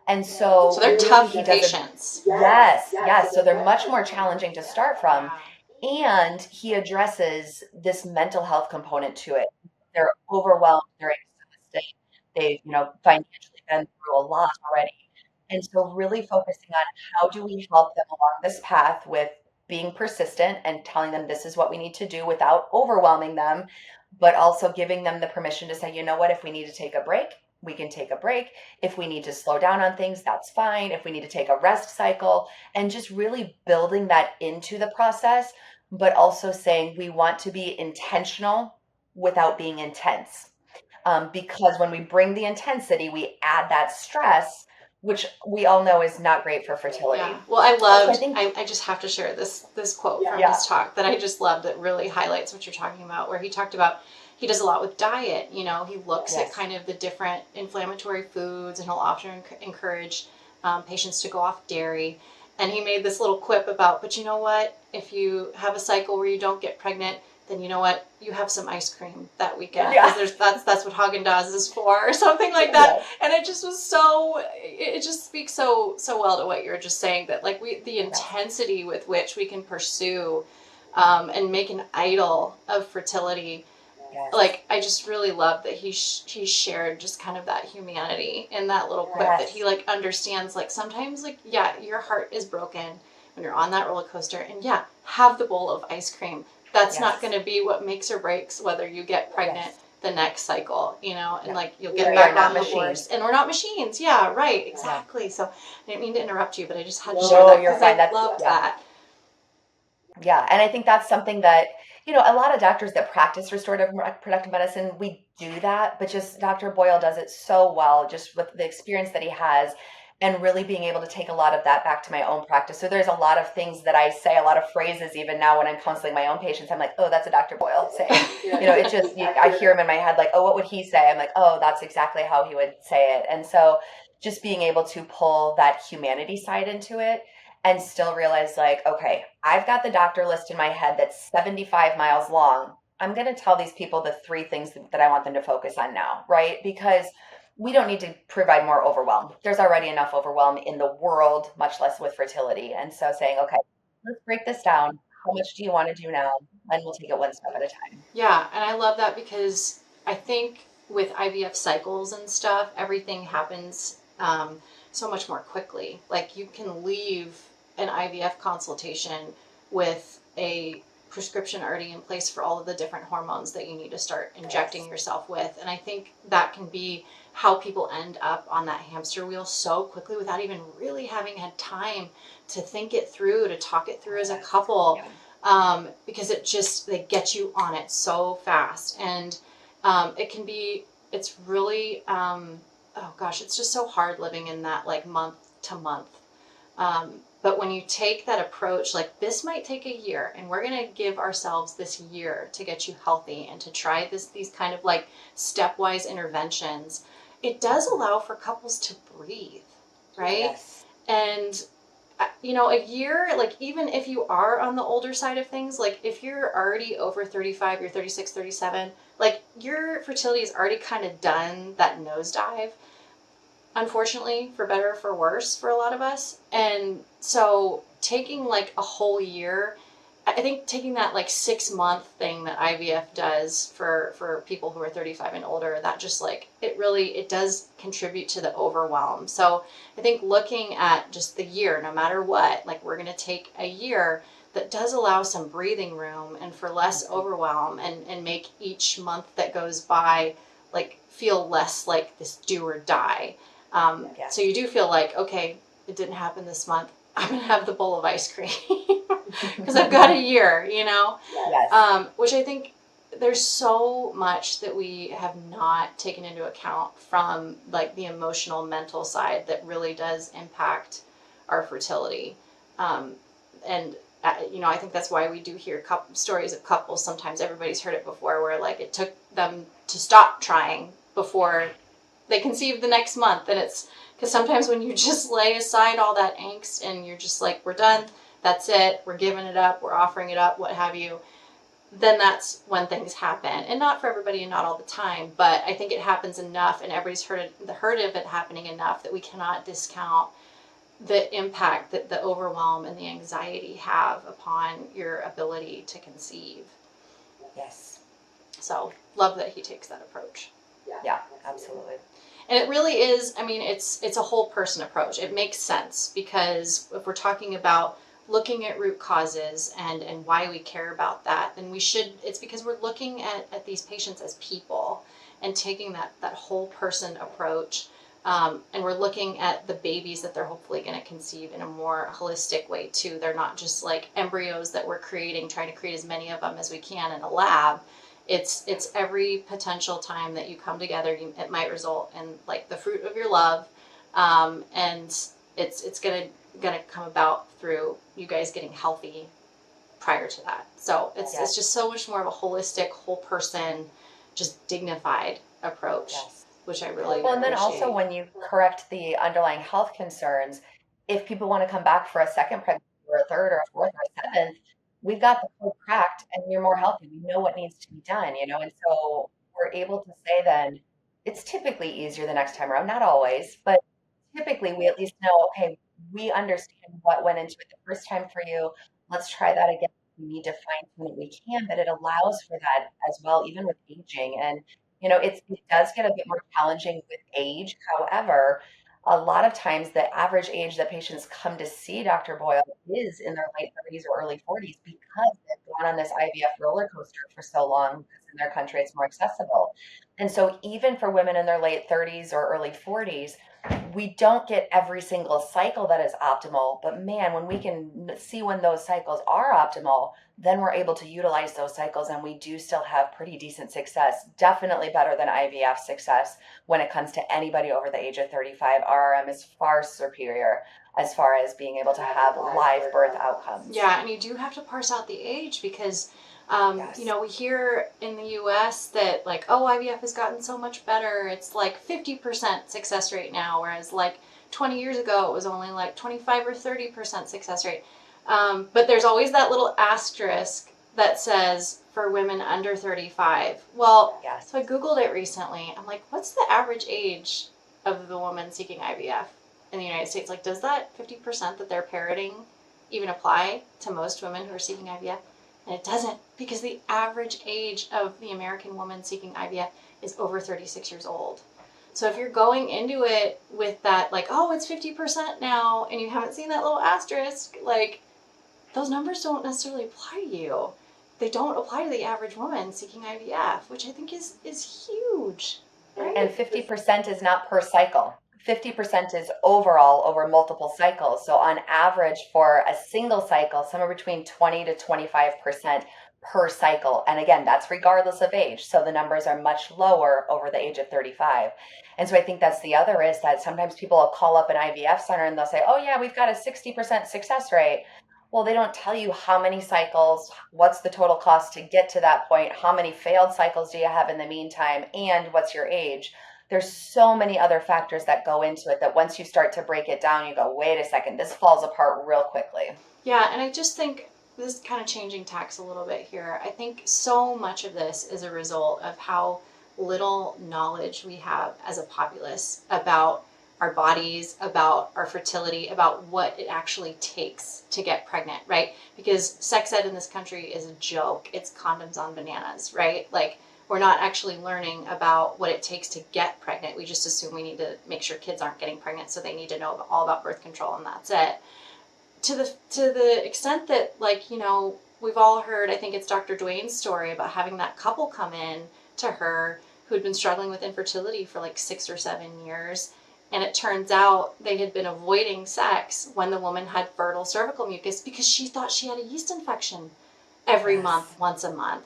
And so they're tough patients. Yes. So they're much more challenging to start from. And he addresses this mental health component to it. They're overwhelmed, they're exhausted, they've, financially been through a lot already. And so really focusing on how do we help them along this path with being persistent and telling them this is what we need to do without overwhelming them, but also giving them the permission to say, you know what, if we need to take a break, we can take a break. If we need to slow down on things, that's fine. If we need to take a rest cycle, and just really building that into the process, but also saying we want to be intentional without being intense. Because when we bring the intensity, we add that stress, which we all know is not great for fertility. Yeah. Well, I just have to share this quote from his talk that I just love, that really highlights what you're talking about, where he talked about he does a lot with diet. He looks at kind of the different inflammatory foods, and he'll often encourage patients to go off dairy. And he made this little quip about, but you know what? If you have a cycle where you don't get pregnant, then you know what? You have some ice cream that weekend. Yeah. That's what Haagen-Dazs is for, or something like that. And it just was it just speaks so well to what you're just saying, that like the intensity with which we can pursue and make an idol of fertility. Yes. Like, I just really love that he shared just kind of that humanity in that little quip, that he like understands, like sometimes like, your heart is broken when you're on that roller coaster, and have the bowl of ice cream. That's not going to be what makes or breaks whether you get pregnant the next cycle, and like you'll get back on the horse. And we're not machines. Yeah, right. Exactly. So I didn't mean to interrupt you, but I just had to share that because I loved that. Yeah. And I think that's something that, A lot of doctors that practice restorative reproductive medicine, we do that, but just Dr. Boyle does it so well, just with the experience that he has, and really being able to take a lot of that back to my own practice. So there's a lot of things that I say, a lot of phrases, even now when I'm counseling my own patients, I'm like, oh, that's a Dr. Boyle saying. It just, I hear him in my head like, oh, what would he say? I'm like, oh, that's exactly how he would say it. And so just being able to pull that humanity side into it and still realize like, okay, I've got the doctor list in my head that's 75 miles long. I'm going to tell these people the three things that I want them to focus on now, right? Because we don't need to provide more overwhelm. There's already enough overwhelm in the world, much less with fertility. And so saying, okay, let's break this down. How much do you want to do now? And we'll take it one step at a time. Yeah, and I love that because I think with IVF cycles and stuff, everything happens so much more quickly. Like you can leave an IVF consultation with a prescription already in place for all of the different hormones that you need to start injecting yourself with. And I think that can be how people end up on that hamster wheel so quickly without even really having had time to think it through, to talk it through as a couple. Because they get you on it so fast. And it's really, oh gosh, it's just so hard living in that like month to month. But when you take that approach, like this might take a year and we're going to give ourselves this year to get you healthy and to try these kind of like stepwise interventions, it does allow for couples to breathe, right? Yes. And a year, like even if you are on the older side of things, like if you're already over 35, you're 36, 37, like your fertility is already kind of done that nosedive, unfortunately, for better or for worse for a lot of us. And so taking like a whole year, I think taking that like 6-month thing that IVF does for people who are 35 and older, that just like, it does contribute to the overwhelm. So I think looking at just the year, no matter what, like we're going to take a year that does allow some breathing room and for less overwhelm and make each month that goes by like feel less like this do or die. So you do feel like, okay, it didn't happen this month. I'm going to have the bowl of ice cream because I've got a year, Yes. Which I think there's so much that we have not taken into account from like the emotional, mental side that really does impact our fertility. And I think that's why we do hear stories of couples. Sometimes everybody's heard it before where like it took them to stop trying before they conceive the next month. And it's because sometimes when you just lay aside all that angst and you're just like, we're done, that's it, we're giving it up, we're offering it up, what have you, then that's when things happen. And not for everybody and not all the time, but I think it happens enough and everybody's heard of it happening enough that we cannot discount the impact that the overwhelm and the anxiety have upon your ability to conceive. Yes. So love that he takes that approach. Yeah, absolutely. And it really is, I mean, it's a whole person approach. It makes sense because if we're talking about looking at root causes and why we care about that, then it's because we're looking at these patients as people and taking that whole person approach. And we're looking at the babies that they're hopefully going to conceive in a more holistic way too. They're not just like embryos that we're creating, trying to create as many of them as we can in a lab. It's every potential time that you come together, it might result in like the fruit of your love, and it's gonna come about through you guys getting healthy prior to that. So it's just so much more of a holistic, whole person, just dignified approach, which I really well. And then appreciate. also when you correct the underlying health concerns, if people want to come back for a second pregnancy or a third or a fourth or a seventh, we've got the code cracked and you're more healthy. We know what needs to be done, and so we're able to say then it's typically easier the next time around. Not always, but typically we at least know, okay, we understand what went into it the first time for you. Let's try that again. We need to fine tune it. We can, but it allows for that as well, even with aging. And it does get a bit more challenging with age. However, a lot of times the average age that patients come to see Dr. Boyle is in their late 30s or early 40s because they've gone on this IVF roller coaster for so long. in their country, it's more accessible. And so even for women in their late 30s or early 40s, we don't get every single cycle that is optimal. But man, when we can see when those cycles are optimal, then we're able to utilize those cycles and we do still have pretty decent success, definitely better than IVF success when it comes to anybody over the age of 35. RRM is far superior as far as being able to have live birth outcomes. Yeah, and you do have to parse out the age because, Yes. we hear in the US that like, oh, IVF has gotten so much better. It's like 50% success rate now, whereas like 20 years ago, it was only like 25 or 30% success rate. But there's always that little asterisk that says for women under 35. Well, Yes. so I Googled it recently. I'm like, what's the average age of the woman seeking IVF in the United States? Like, does that 50% that they're parroting even apply to most women who are seeking IVF? And it doesn't, because the average age of the American woman seeking IVF is over 36 years old. So if you're going into it with that, like, oh, it's 50% now, and you haven't seen that little asterisk, like, those numbers don't necessarily apply to you. They don't apply to the average woman seeking IVF, which I think is huge. Right? And 50% is not per cycle. 50% is overall over multiple cycles. So on average for a single cycle, somewhere between 20 to 25% per cycle. And again, that's regardless of age. So the numbers are much lower over the age of 35. And so I think that's the other is that sometimes people will call up an IVF center and they'll say, oh yeah, we've got a 60% success rate. Well, they don't tell you how many cycles, what's the total cost to get to that point, how many failed cycles do you have in the meantime, and what's your age. There's so many other factors that go into it that once you start to break it down, you go, wait a second, this falls apart real quickly. Yeah, and I just think this is kind of changing tacks a little bit here. I think so much of this is a result of how little knowledge we have as a populace about our bodies, about our fertility, about what it actually takes to get pregnant, right? Because sex ed in this country is a joke. It's condoms on bananas, right? Like, we're not actually learning about what it takes to get pregnant. We just assume we need to make sure kids aren't getting pregnant, so they need to know all about birth control, and that's it. To the extent that, like, we've all heard, I think it's Dr. Dwayne's story about having that couple come in to her who'd been struggling with infertility for like 6 or 7 years. And it turns out they had been avoiding sex when the woman had fertile cervical mucus because she thought she had a yeast infection every month, once a month.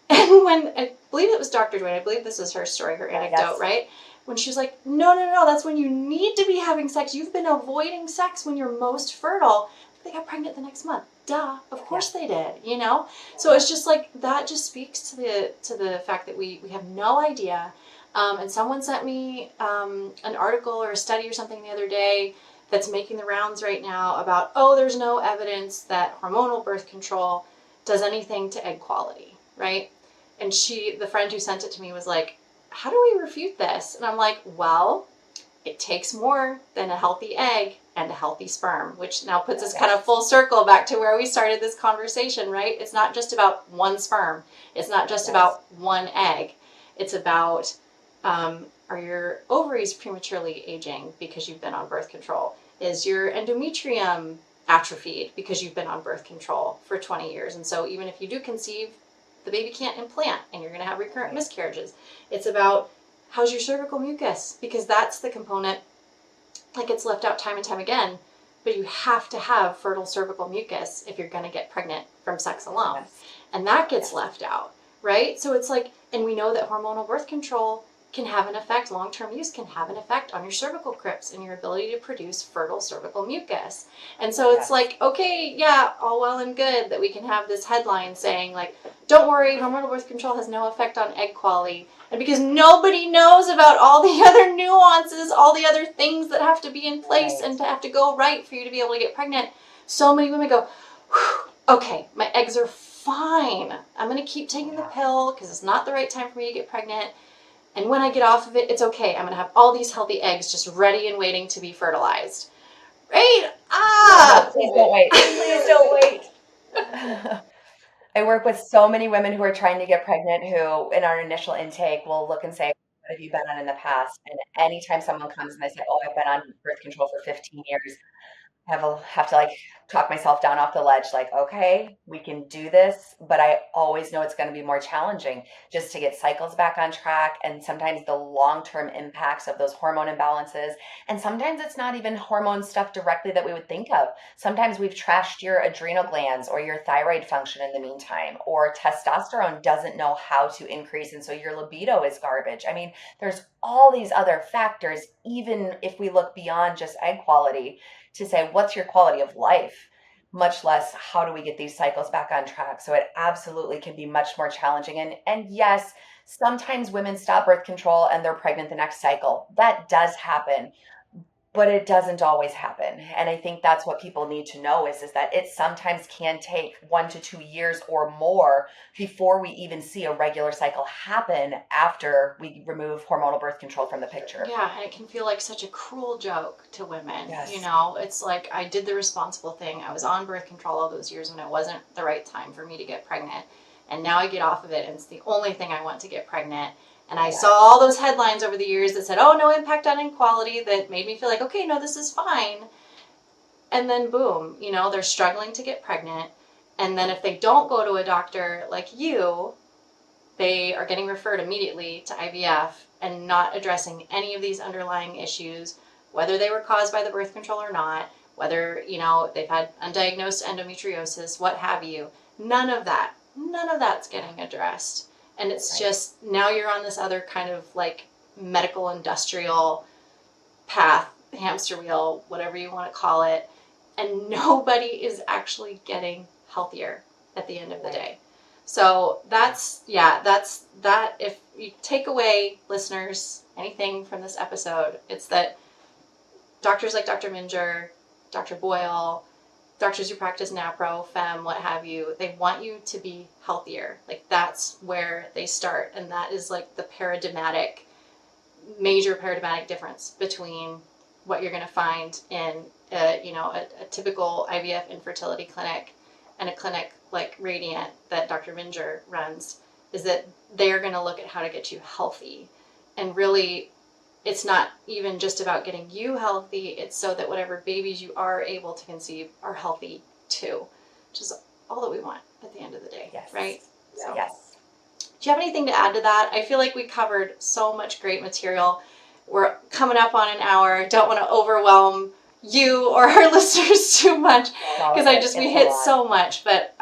And when, I believe it was Dr. Dwayne, I believe this is her story, her anecdote, right? When she was like, no, that's when you need to be having sex. You've been avoiding sex when you're most fertile. They got pregnant the next month. Duh, of course they did, So it's just like, that just speaks to the fact that we have no idea. And someone sent me an article or a study or something the other day that's making the rounds right now about, there's no evidence that hormonal birth control does anything to egg quality, right? And the friend who sent it to me was like, how do we refute this? And I'm like, well, it takes more than a healthy egg and a healthy sperm, which now puts us kind of full circle back to where we started this conversation, right? It's not just about one sperm. It's not just about one egg. It's about, are your ovaries prematurely aging because you've been on birth control? Is your endometrium atrophied because you've been on birth control for 20 years? And so even if you do conceive, the baby can't implant and you're going to have recurrent miscarriages. It's about, how's your cervical mucus? Because that's the component that gets left out time and time again. But you have to have fertile cervical mucus if you're going to get pregnant from sex alone. And that gets left out, right? So it's like, and we know that hormonal birth control can have an effect, long-term use can have an effect on your cervical crypts and your ability to produce fertile cervical mucus. And so it's like, okay, yeah, all well and good that we can have this headline saying like, don't worry, hormonal birth control has no effect on egg quality. And because nobody knows about all the other nuances, all the other things that have to be in place and to have to go right for you to be able to get pregnant, so many women go, okay, my eggs are fine. I'm going to keep taking the pill because it's not the right time for me to get pregnant. And when I get off of it, it's okay. I'm going to have all these healthy eggs just ready and waiting to be fertilized. Right? No, please don't wait. Please don't wait. I work with so many women who are trying to get pregnant who, in our initial intake, will look and say, what have you been on in the past? And anytime someone comes and they say, oh, I've been on birth control for 15 years, have to like talk myself down off the ledge, like, okay, we can do this, but I always know it's going to be more challenging just to get cycles back on track, and sometimes the long-term impacts of those hormone imbalances. And sometimes it's not even hormone stuff directly that we would think of. Sometimes we've trashed your adrenal glands or your thyroid function in the meantime, or testosterone doesn't know how to increase, and so your libido is garbage. I mean, there's all these other factors, even if we look beyond just egg quality, to say, what's your quality of life? Much less, how do we get these cycles back on track? So it absolutely can be much more challenging. And yes, sometimes women stop birth control and they're pregnant the next cycle. That does happen, but it doesn't always happen. And I think that's what people need to know is that it sometimes can take 1 to 2 years or more before we even see a regular cycle happen after we remove hormonal birth control from the picture. Yeah, and it can feel like such a cruel joke to women. Yes. You know, it's like I did the responsible thing. I was on birth control all those years when it wasn't the right time for me to get pregnant. And now I get off of it and it's the only thing I want to get pregnant. And I saw all those headlines over the years that said, oh, no impact on inequality, that made me feel like, okay, no, this is fine. And then boom, you know, they're struggling to get pregnant. And then if they don't go to a doctor like you, they are getting referred immediately to IVF and not addressing any of these underlying issues, whether they were caused by the birth control or not, whether, you know, they've had undiagnosed endometriosis, what have you. None of that's getting addressed. And it's just, now you're on this other kind of like medical industrial path, hamster wheel, whatever you want to call it. And nobody is actually getting healthier at the end of the day. So that's that. If you take away, listeners, anything from this episode, it's that doctors like Dr. Minjeur, Dr. Boyle, doctors who practice NaPro, FEMM, what have you, they want you to be healthier. Like that's where they start. And that is like the major paradigmatic difference between what you're going to find in a typical IVF infertility clinic and a clinic like Radiant that Dr. Minjeur runs, is that they're going to look at how to get you healthy. And really, it's not even just about getting you healthy, it's so that whatever babies you are able to conceive are healthy too, which is all that we want at the end of the day, right? So, yes. Do you have anything to add to that? I feel like we covered so much great material. We're coming up on an hour. Don't want to overwhelm you or our listeners too much because we hit so much. But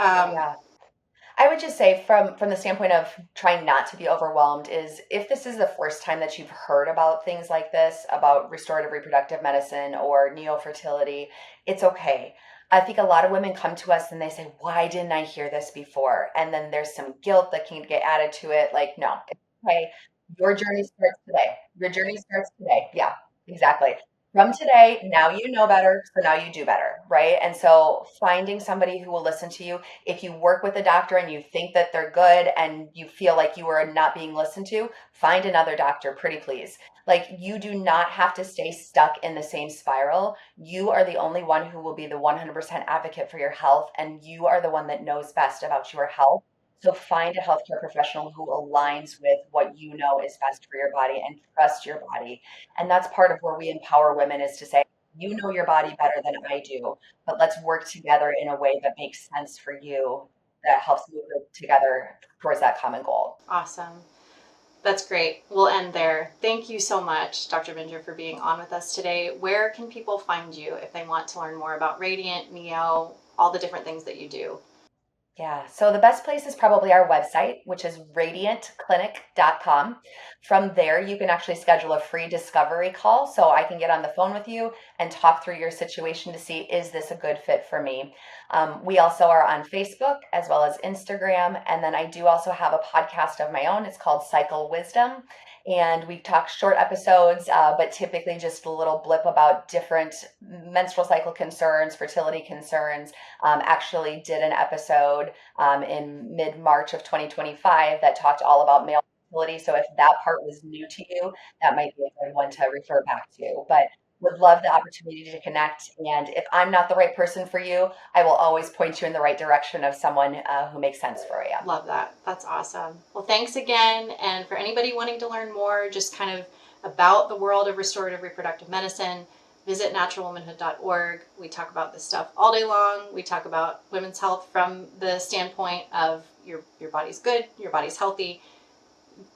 I would just say from the standpoint of trying not to be overwhelmed is, if this is the first time that you've heard about things like this, about restorative reproductive medicine or NeoFertility, it's okay. I think a lot of women come to us and they say, why didn't I hear this before? And then there's some guilt that can get added to it. Like, no, it's okay. Your journey starts today. Your journey starts today. Yeah, exactly. From today, now you know better, so now you do better, right? And so finding somebody who will listen to you. If you work with a doctor and you think that they're good and you feel like you are not being listened to, find another doctor, pretty please. Like, you do not have to stay stuck in the same spiral. You are the only one who will be the 100% advocate for your health, and you are the one that knows best about your health. So find a healthcare professional who aligns with what you know is best for your body, and trust your body. And that's part of where we empower women, is to say, you know your body better than I do, but let's work together in a way that makes sense for you, that helps move it together towards that common goal. Awesome. That's great. We'll end there. Thank you so much, Dr. Minjeur, for being on with us today. Where can people find you if they want to learn more about Radiant, Neo, all the different things that you do? Yeah, so the best place is probably our website, which is radiantclinic.com. From there, you can actually schedule a free discovery call, so I can get on the phone with you and talk through your situation to see, is this a good fit for me? We also are on Facebook as well as Instagram, and then I do also have a podcast of my own. It's called Cycle Wisdom, and we talk short episodes, but typically just a little blip about different menstrual cycle concerns, fertility concerns. Actually did an episode in mid-March of 2025 that talked all about male fertility. So if that part was new to you, that might be a good one to refer back to. But would love the opportunity to connect. And if I'm not the right person for you, I will always point you in the right direction of someone who makes sense for you. Love that. That's awesome. Well, thanks again. And for anybody wanting to learn more, just kind of about the world of restorative reproductive medicine, visit naturalwomanhood.org. We talk about this stuff all day long. We talk about women's health from the standpoint of your body's good, your body's healthy.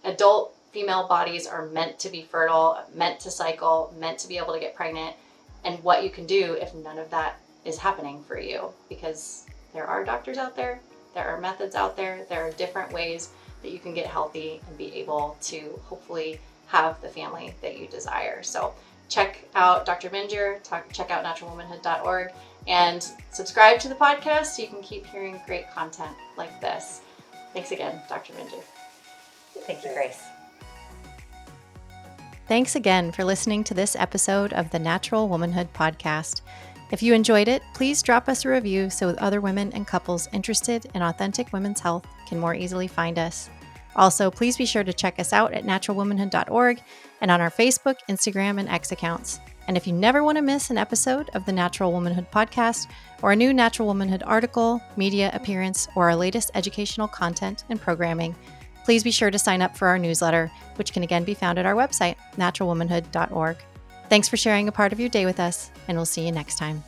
Adult female bodies are meant to be fertile, meant to cycle, meant to be able to get pregnant, and what you can do if none of that is happening for you, because there are doctors out there, there are methods out there, there are different ways that you can get healthy and be able to hopefully have the family that you desire. So check out Dr. Minjeur, check out naturalwomanhood.org, and subscribe to the podcast so you can keep hearing great content like this. Thanks again, Dr. Minjeur. Thank you, Grace. Thanks again for listening to this episode of the Natural Womanhood Podcast. If you enjoyed it, please drop us a review so other women and couples interested in authentic women's health can more easily find us. Also, please be sure to check us out at naturalwomanhood.org and on our Facebook, Instagram, and X accounts. And if you never want to miss an episode of the Natural Womanhood Podcast or a new Natural Womanhood article, media appearance, or our latest educational content and programming, please be sure to sign up for our newsletter, which can again be found at our website, naturalwomanhood.org. Thanks for sharing a part of your day with us, and we'll see you next time.